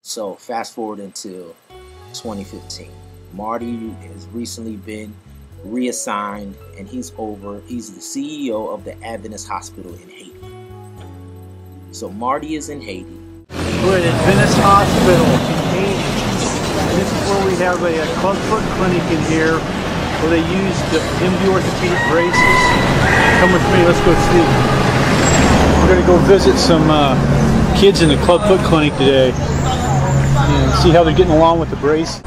So fast forward until 2015. Marty has recently been reassigned and he's the CEO of the Adventist Hospital in Haiti. So Marty is in Haiti. We're at Adventist Hospital in Haiti. And this is where we have a clubfoot clinic in here where they use the MD orthopedic braces. Come with me, let's go see. We're going to go visit some kids in the clubfoot clinic today and see how they're getting along with the brace.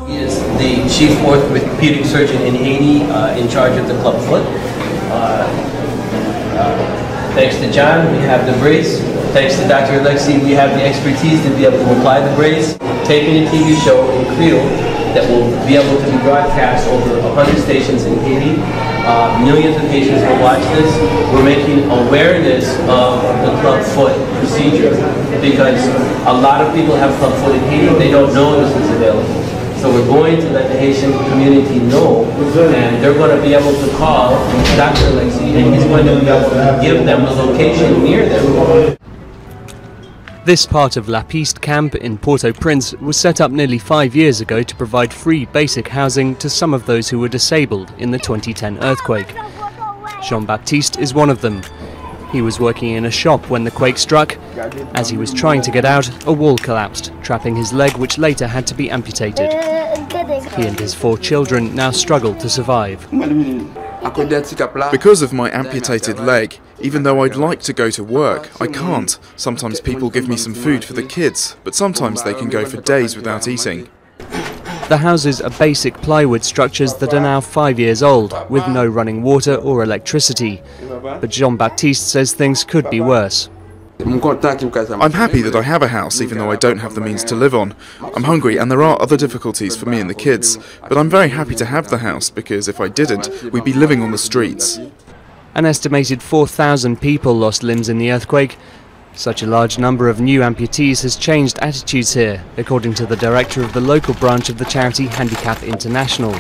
He is the chief orthopedic surgeon in Haiti, in charge of the clubfoot. Thanks to John, we have the brace. Thanks to Dr. Alexi, we have the expertise to be able to apply the brace. Taping a TV show in Creole that will be able to be broadcast over 100 stations in Haiti. Millions of patients will watch this. We're making awareness of the clubfoot procedure because a lot of people have clubfoot in Haiti. They don't know this is available. So we're going to let the Haitian community know, and they're going to be able to call Dr. Alexi, and he's going to be able to give them a location near them. This part of La Piste camp in Port-au-Prince was set up nearly 5 years ago to provide free basic housing to some of those who were disabled in the 2010 earthquake. Jean-Baptiste is one of them. He was working in a shop when the quake struck. As he was trying to get out, a wall collapsed, trapping his leg, which later had to be amputated. He and his 4 children now struggle to survive. Because of my amputated leg, even though I'd like to go to work, I can't. Sometimes people give me some food for the kids, but sometimes they can go for days without eating. The houses are basic plywood structures that are now 5 years old, with no running water or electricity. But Jean-Baptiste says things could be worse. I'm happy that I have a house, even though I don't have the means to live on. I'm hungry and there are other difficulties for me and the kids, but I'm very happy to have the house because if I didn't, we'd be living on the streets. An estimated 4,000 people lost limbs in the earthquake. Such a large number of new amputees has changed attitudes here, according to the director of the local branch of the charity Handicap International.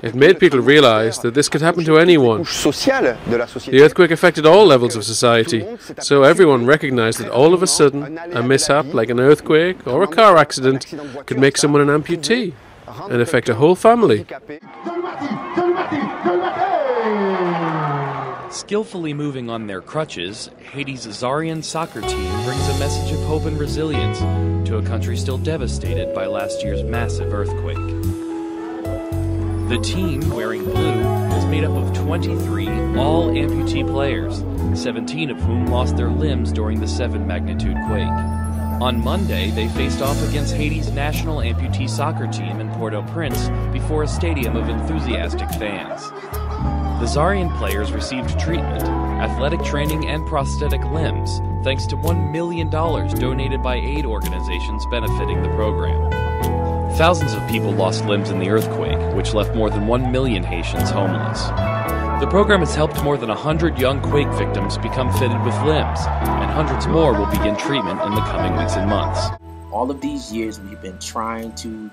It made people realize that this could happen to anyone. The earthquake affected all levels of society, so everyone recognized that all of a sudden, a mishap like an earthquake or a car accident could make someone an amputee and affect a whole family. Skillfully moving on their crutches, Haiti's Azarian soccer team brings a message of hope and resilience to a country still devastated by last year's massive earthquake. The team, wearing blue, is made up of 23 all-amputee players, 17 of whom lost their limbs during the 7-magnitude quake. On Monday, they faced off against Haiti's national amputee soccer team in Port-au-Prince before a stadium of enthusiastic fans. The Zarian players received treatment, athletic training, and prosthetic limbs, thanks to $1 million donated by aid organizations benefiting the program. Thousands of people lost limbs in the earthquake, which left more than 1 million Haitians homeless. The program has helped more than 100 young quake victims become fitted with limbs, and hundreds more will begin treatment in the coming weeks and months. All of these years we've been trying to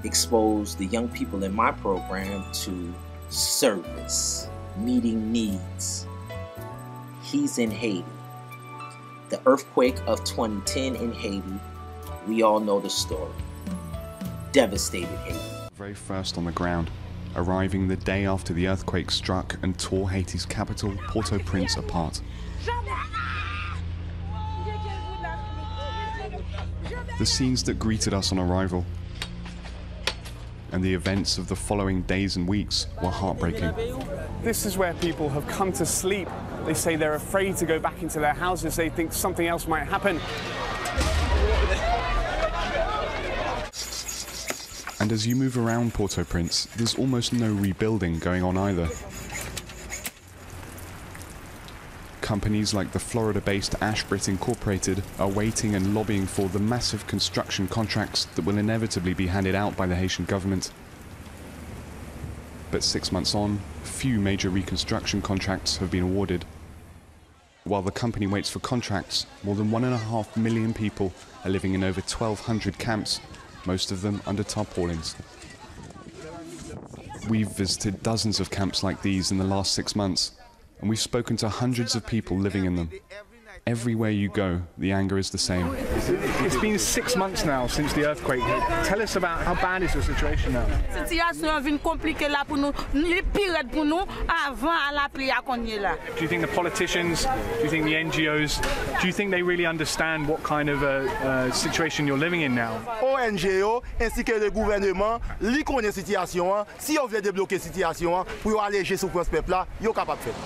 expose the young people in my program to service, meeting needs. He's in Haiti. The earthquake of 2010 in Haiti, we all know the story. Devastated Haiti. Very first on the ground, arriving the day after the earthquake struck and tore Haiti's capital, Port-au-Prince, apart. The scenes that greeted us on arrival and the events of the following days and weeks were heartbreaking. This is where people have come to sleep. They say they're afraid to go back into their houses. They think something else might happen. And as you move around Port-au-Prince, there's almost no rebuilding going on either. Companies like the Florida-based Ashbrit Incorporated are waiting and lobbying for the massive construction contracts that will inevitably be handed out by the Haitian government. But 6 months on, few major reconstruction contracts have been awarded. While the company waits for contracts, more than 1.5 million people are living in over 1,200 camps, most of them under tarpaulins. We've visited dozens of camps like these in the last 6 months, and we've spoken to hundreds of people living in them. Everywhere you go, the anger is the same. It's been 6 months now since the earthquake hit. Tell us about how bad is the situation now? Situation vient compliquée là pour nous, pire pour nous avant la pluie à cogner là. Do you think the politicians, do you think the NGOs, do you think they really understand what kind of situation you're living in now? ONG ainsi que le gouvernement, li connaît situation, si on veut débloquer situation pour alléger sur ce peuple là, yo capable de faire.